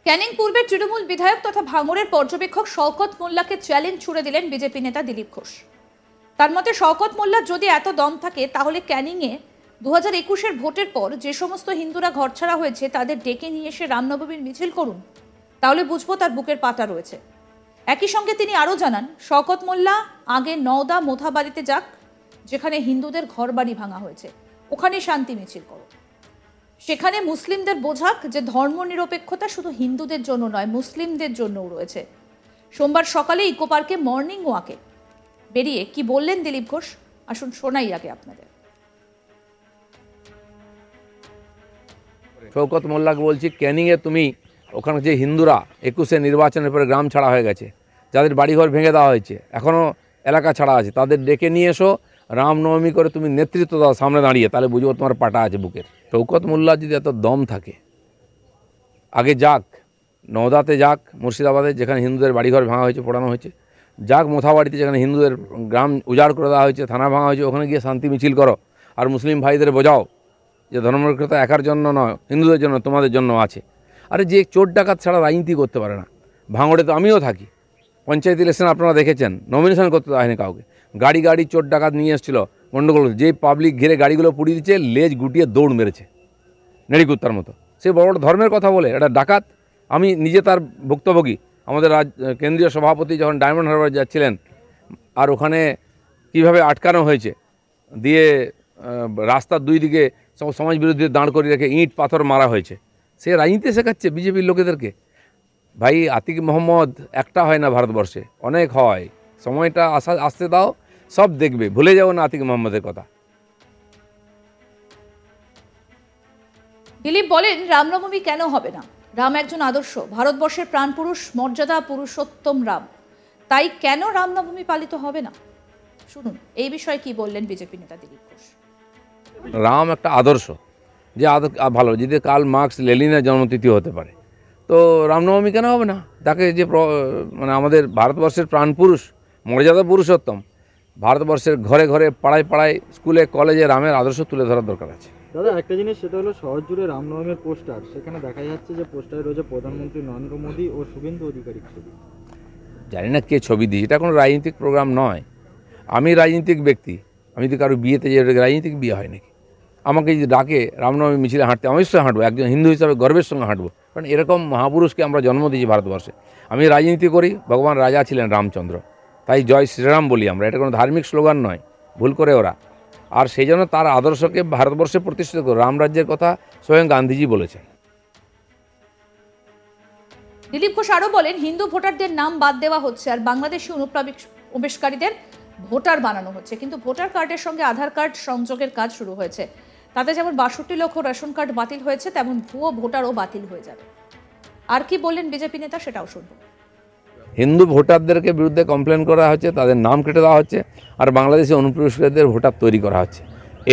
ক্যানিং পূর্বের তৃণমূল বিধায়ক তথা ভাঙড়ের পর্যবেক্ষক শওকত মোল্লাকে চ্যালেঞ্জ ছুড়ে দিলেন বিজেপি নেতা দিলীপ ঘোষ। তার মতে শওকত মোল্লার যদি এত দম থাকে তাহলে ক্যানিংয়ে 2021-এর ভোটের পর যে সমস্ত হিন্দুরা ঘরছাড়া হয়েছে তাদের ডেকে নিয়ে এসে রামনবমীর মিছিল করুন, তাহলে বুঝবো তার বুকের পাটা রয়েছে। একই সঙ্গে তিনি আরও জানান, শওকত মোল্লা আগে নওদা মোথাবাড়িতে যাক, যেখানে হিন্দুদের ঘরবাড়ি ভাঙা হয়েছে, ওখানে শান্তি মিছিল করো। সেখানে মুসলিমদের বোঝাক যে ধর্মনিরপেক্ষতা শুধু হিন্দুদের জন্য নয়, মুসলিমদের জন্যও রয়েছে। সোমবার সকালে ইকো পার্কে মর্নিং ওয়াকে বেরিয়ে কি বললেন দিলীপ ঘোষ, আসুন শোনাই আগে আপনাদের। শওকত মোল্লাকে বলছি, ক্যানিংয়ে তুমি ওখানে যে হিন্দুরা 21-এ নির্বাচনের পরে গ্রাম ছাড়া হয়ে গেছে, যাদের বাড়িঘর ভেঙে দেওয়া হয়েছে, এখনও এলাকা ছাড়া আছে, তাদের ডেকে নিয়ে এসো, রামনবমী করে তুমি নেতৃত্ব দাও সামনে দাঁড়িয়ে, তাহলে বুঝবো তোমার পাটা আছে বুকের। শওকত মোল্লার যদি এত দম থাকে, আগে যাক নওদাতে, যাক মুর্শিদাবাদে যেখানে হিন্দুদের বাড়িঘর ভাঙা হয়েছে, পোড়ানো হয়েছে, যাক মোথাবাড়িতে যেখানে হিন্দুদের গ্রাম উজাড় করে দেওয়া হয়েছে, থানা ভাঙা হয়েছে, ওখানে গিয়ে শান্তি মিছিল করো। আর মুসলিম ভাইদের বোঝাও যে ধর্মনিরপেক্ষতা একার জন্য নয়, হিন্দুদের জন্য, তোমাদের জন্য আছে। আরে যে চোর ডাকাত ছাড়া রাজনীতি করতে পারে না। ভাঙড়ে তো আমিও থাকি, পঞ্চায়েত ইলেকশন আপনারা দেখেছেন, নমিনেশন করতে হয়নি কাউকে, গাড়ি গাড়ি চোর ডাকাত নিয়ে এসেছিলো গণ্ডগোল, যে পাবলিক ঘিরে গাড়িগুলো পুড়িয়ে দিচ্ছে, লেজ গুটিয়ে দৌড় মেরেছে নেড়িকুত্তার মতো। সে বড় বড় ধর্মের কথা বলে এটা ডাকাত। আমি নিজে তার ভুক্তভোগী। আমাদের কেন্দ্রীয় সভাপতি যখন ডায়মন্ড হারবার যাচ্ছিলেন, আর ওখানে কিভাবে আটকানো হয়েছে, দিয়ে রাস্তার দুই দিকে সমাজ বিরোধীদের দাঁড় করিয়ে রেখে ইঁট পাথর মারা হয়েছে। সে রাজনীতি শেখাচ্ছে বিজেপির লোকেদেরকে। ভাই, আতিক মোহাম্মদ একটা হয় না ভারতবর্ষে, অনেক হয়। সময়টা আসতে দাও, সব দেখবে, ভুলে যাও না আতিক মোহাম্মদের কথা। দিলীপ বলেন, রামনবমী কেন হবে না? রাম একজন আদর্শ, ভারতবর্ষের প্রাণপুরুষ, মর্যাদা পুরুষোত্তম রাম। তাই কেন রামনবমী পালিত হবে না? শুনুন এই বিষয়ে কি বললেন বিজেপি নেতা দিলীপ ঘোষ। রাম একটা আদর্শ, যে ভালো, যদি কার্ল মার্কস লেনিনের জন্মতিথি হতে পারে, তো রামনবমী কেন হবে না? তাকে যে মানে আমাদের ভারতবর্ষের প্রাণপুরুষ, মর্যাদা পুরুষোত্তম, ভারতবর্ষের ঘরে ঘরে, পাড়ায় পাড়ায়, স্কুলে কলেজে রামের আদর্শ তুলে ধরার দরকার আছে। দাদা, একটা জিনিস, সেটা হলো শহর জুড়ে রামনবমীর পোস্টার, সেখানে দেখা যাচ্ছে যে পোস্টারে রয়েছে প্রধানমন্ত্রী নরেন্দ্র মোদী ও শুভেন্দু অধিকারীর ছবি। জানি না কে ছবি দিয়েছে, এটা কোনো রাজনৈতিক প্রোগ্রাম নয়। আমি রাজনৈতিক ব্যক্তি, আমি তো কারো বিয়েতে যে রাজনৈতিক বিয়ে হয় নাকি? আমাকে যদি ডাকে রামনবমী মিছিলে হাঁটতে, অবশ্যই হাঁটবো, একজন হিন্দু হিসাবে গর্বের সঙ্গে হাঁটবো, কারণ এরকম মহাপুরুষকে আমরা জন্ম দিয়েছি ভারতবর্ষে। আমি রাজনীতি করি, ভগবান রাজা ছিলেন রামচন্দ্র, তাই জয় শ্রীরাম বলি আমরা। এটা কোনো ধার্মিক স্লোগান নয়, ভুল করে ওরা। আর সেই জন্য তার আদর্শকে ভারতবর্ষে প্রতিষ্ঠিত করে, রামরাজ্যের কথা স্বয়ং গান্ধীজি বলেছেন। দিলীপ ঘোষ আরও বলেন, হিন্দু ভোটারদের নাম বাদ দেওয়া হচ্ছে আর বাংলাদেশি অনুপ্রবেশকারীদের ভোটার বানানো হচ্ছে, কিন্তু ভোটার কার্ডের সঙ্গে আধার কার্ড সংযোগের কাজ শুরু হয়েছে। তাতে যেমন 62 লক্ষ রেশন কার্ড বাতিল হয়েছে, তেমন ভুয়ো ভোটারও বাতিল হয়ে যাবে। আর কি বললেন বিজেপি নেতা, সেটাও শুনবো। হিন্দু ভোটারদেরকে বিরুদ্ধে কমপ্লেন করা হচ্ছে, তাদের নাম কেটে দেওয়া হচ্ছে, আর বাংলাদেশি অনুপ্রবেশকারীদের ভোটার তৈরি করা হচ্ছে।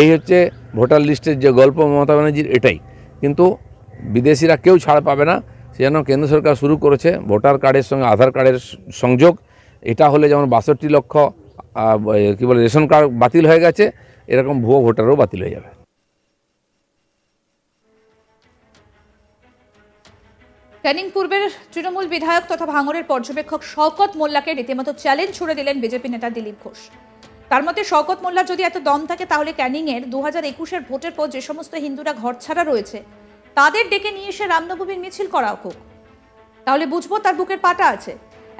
এই হচ্ছে ভোটার লিস্টের যে গল্প মমতা ব্যানার্জির, এটাই। কিন্তু বিদেশিরা কেউ ছাড় পাবে না। সেজন্য কেন্দ্র সরকার শুরু করেছে ভোটার কার্ডের সঙ্গে আধার কার্ডের সংযোগ। এটা হলে যেমন 62 লক্ষ কী বলে রেশন কার্ড বাতিল হয়ে গেছে, এরকম ভুয়ো ভোটারও বাতিল হয়ে যাবে। ক্যানিং পূর্বের তৃণমূল বিধায়ক তথা ভাঙড়ের পর্যবেক্ষক শওকত মোল্লাকে রীতিমতো চ্যালেঞ্জ ছুড়ে দিলেন বিজেপি নেতা দিলীপ ঘোষ। তার মতে শওকত মোল্লার যদি এত দম থাকে তাহলে ক্যানিংয়ের 2021-এর ভোটের পর যে সমস্ত হিন্দুরা ঘরছাড়া রয়েছে তাদের ডেকে নিয়ে এসে রামনবমীর মিছিল করা হোক, তাহলে বুঝবো তার বুকের পাটা আছে।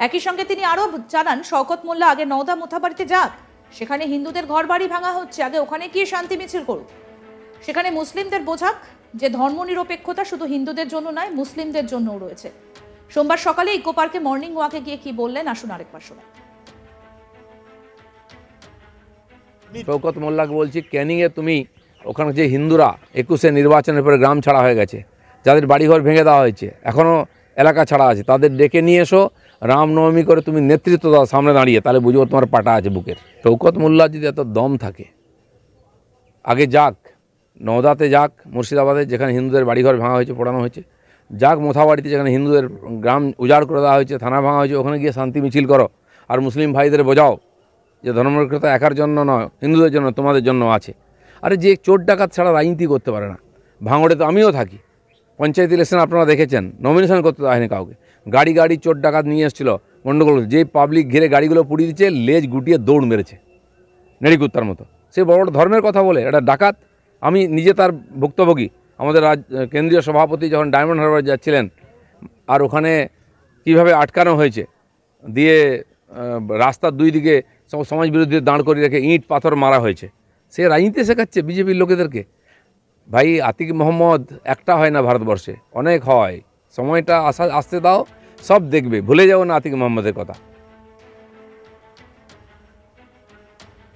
একই সঙ্গে তিনি আরও জানান, শওকত মোল্লা আগে নওদা মোথাবাড়িতে যাক, সেখানে হিন্দুদের ঘর বাড়ি ভাঙা হচ্ছে, আগে ওখানে গিয়ে শান্তি মিছিল করুক। সেখানে মুসলিমদের বোঝাক যে ধর্মনিরপেক্ষতা শুধু হিন্দুদের জন্য নয়, মুসলিমদের জন্যও রয়েছে। সোমবার সকালে ইকো পার্কে মর্নিং ওয়াকে গিয়ে কি বললেন, আসুন আরেকবার শোনাই। শওকত মোল্লাকে বলছি, ক্যানিংয়ে তুমি ওখানে যে হিন্দুরা 21-এ নির্বাচনের পরে গ্রাম ছাড়া হয়ে গেছে, যাদের বাড়িঘর ভেঙে দেওয়া হয়েছে, এখনও এলাকা ছাড়া আছে, তাদের ডেকে নিয়ে এসো, রামনবমী করে তুমি নেতৃত্ব দাও সামনে দাঁড়িয়ে, তাহলে বুঝবো তোমার পাটা আছে বুকের। শওকত মোল্লার যদি এত দম থাকে, আগে যাক নওদাতে, যাক মুর্শিদাবাদে যেখানে হিন্দুদের বাড়িঘর ভাঙা হয়েছে, পোড়ানো হয়েছে, যাক মোথাবাড়িতে যেখানে হিন্দুদের গ্রাম উজাড় করে দেওয়া হয়েছে, থানা ভাঙা হয়েছে, ওখানে গিয়ে শান্তি মিছিল করো। আর মুসলিম ভাইদের বোঝাও যে ধর্মনিরপেক্ষতা একার জন্য নয়, হিন্দুদের জন্য, তোমাদের জন্য আছে। আরে যে চোর ডাকাত ছাড়া রাজনীতি করতে পারে না। ভাঙড়ে তো আমিও থাকি, পঞ্চায়েত ইলেকশন আপনারা দেখেছেন, নমিনেশন করতে দেওয়া হয়নি কাউকে। গাড়ি গাড়ি চোর ডাকাত নিয়ে এসেছিল গণ্ডগোল, যেই পাবলিক ঘিরে গাড়িগুলো পুড়িয়ে দিচ্ছে, লেজ গুটিয়ে দৌড় মেরেছে নেড়িকুত্তার মতো। সে বড় বড় ধর্মের কথা বলে এটা ডাকাত। আমি নিজে তার ভুক্তভোগী। আমাদের কেন্দ্রীয় সভাপতি যখন ডায়মন্ড হারবার যাচ্ছিলেন, আর ওখানে কীভাবে আটকানো হয়েছে, দিয়ে রাস্তার দুই দিকে সব সমাজ বিরোধী দাঁড় করিয়ে রেখে ইঁট পাথর মারা হয়েছে। সে রাজনীতি শেখাচ্ছে বিজেপির লোকেদেরকে। ভাই, আতিক মোহাম্মদ একটা হয় না ভারতবর্ষে, অনেক হয়। সময়টা আসতে দাও, সব দেখবে। ভুলে যাও না আতিক মোহাম্মদের কথা।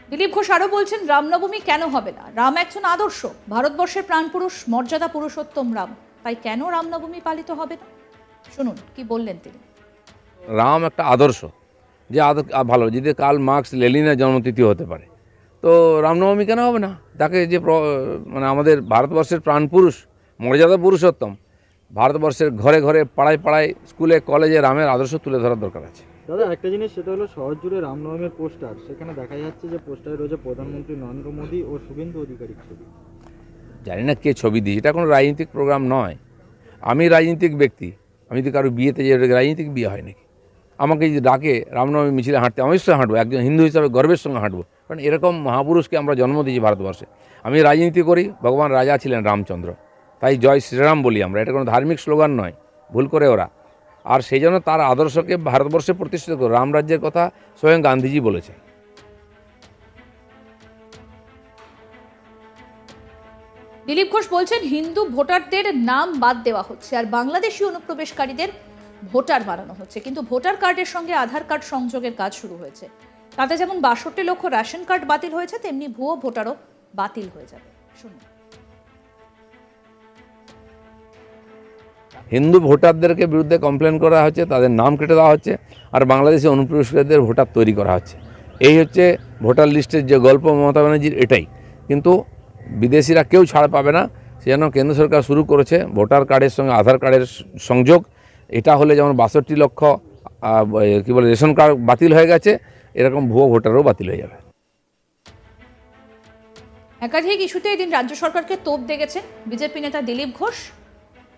দিলীপ ঘোষ আরও বলছেন, রামনবমী কেন হবে না? রাম একজন আদর্শ, ভারতবর্ষের প্রাণপুরুষ, মর্যাদা পুরুষোত্তম রাম, তাই কেন রামনবমী পালিত হবে না? শুনুন কি বললেন তিনি। রাম একটা আদর্শ, যে ভালো। যদি কাল মার্কস লেনিনের জন্মতিথি হতে পারে, তো রামনবমী কেন হবে না? তাকে যে মানে আমাদের ভারতবর্ষের প্রাণপুরুষ, মর্যাদা পুরুষোত্তম, ভারতবর্ষের ঘরে ঘরে পাড়ায় পাড়ায় স্কুলে কলেজে রামের আদর্শ তুলে ধরার দরকার আছে। দাদা, একটা জিনিস, সেটা হলো শহর জুড়ে রামনবমীর পোস্টার, সেখানে দেখা যাচ্ছে যে পোস্টারে রয়েছে প্রধানমন্ত্রী নরেন্দ্র মোদী ও শুভেন্দু অধিকারীর ছবি। জানি না কে ছবি দিয়েছে, এটা কোনো রাজনৈতিক প্রোগ্রাম নয়। আমি রাজনৈতিক ব্যক্তি, আমি তো কারো বিয়েতে যে রাজনৈতিক বিয়ে হয় নাকি? আমাকে যদি ডাকে রামনবমী মিছিলে হাঁটতে, আমি অবশ্যই হাঁটবো, একজন হিন্দু হিসাবে গর্বের সঙ্গে হাঁটবো, কারণ এরকম মহাপুরুষকে আমরা জন্ম দিয়েছি ভারতবর্ষে। আমি রাজনীতি করি, ভগবান রাজা ছিলেন রামচন্দ্র, তাই জয় শ্রীরাম বলি আমরা। এটা কোনো ধার্মিক স্লোগান নয়, ভুল করে ওরা। আর সেই জন্য তার আদর্শকে ভারতবর্ষে প্রতিষ্ঠিত করে। রামরাজ্যের কথা স্বয়ং গান্ধীজি বলেছেন। দিলীপ ঘোষ বলছেন, হিন্দু ভোটারদের নাম বাদ দেওয়া হচ্ছে আর বাংলাদেশি অনুপ্রবেশকারীদের ভোটার বানানো হচ্ছে। কিন্তু ভোটার কার্ডের সঙ্গে আধার কার্ড সংযোগের কাজ শুরু হয়েছে। তাতে যেমন 62 লক্ষ রেশন কার্ড বাতিল হয়েছে, তেমনি ভুয়ো ভোটারও বাতিল হয়ে যাবে। শুনুন। হিন্দু ভোটারদেরকে বিরুদ্ধে কমপ্লেন করা হচ্ছে, তাদের নাম কেটে দেওয়া হচ্ছে, আর বাংলাদেশি অনুপ্রবেশকারীদের ভোটার তৈরি করা হচ্ছে। এই হচ্ছে ভোটার লিস্টের যে গল্প মমতা ব্যানার্জির, এটাই। কিন্তু বিদেশিরা কেউ ছাড় পাবে না। সেজন্য কেন্দ্র সরকার শুরু করেছে ভোটার কার্ডের সঙ্গে আধার কার্ডের সংযোগ। এটা হলে যেমন 62 লক্ষ কী বলে রেশন কার্ড বাতিল হয়ে গেছে, এরকম ভুয়ো ভোটারও বাতিল হয়ে যাবে। একাধিক ইস্যুতে এদিন রাজ্য সরকারকে তোপ দেখেছেন বিজেপি নেতা দিলীপ ঘোষ,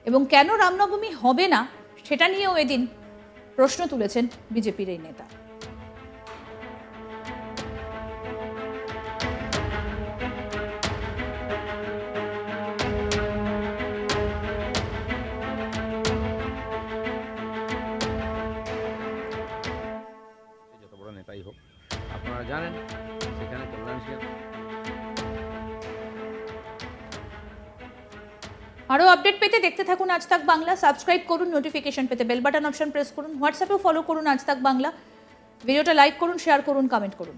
এবং কেন রামনবমী হবে না সেটা নিয়েও এদিন প্রশ্ন তুলেছেন বিজেপির এই নেতা। যত বড় নেতাই হোক, আপনারা জানেন সেখানে কল্যাণ সিং। আরও আপডেট পেতে দেখতে থাকুন আজ তাক বাংলা। সাবস্ক্রাইব করুন, নোটিফিকেশন পেতে বেল বাটন অপশন প্রেস করুন, হোয়াটসঅ্যাপেও ফলো করুন আজ তাক বাংলা। ভিডিওটা লাইক করুন, শেয়ার করুন, কমেন্ট করুন।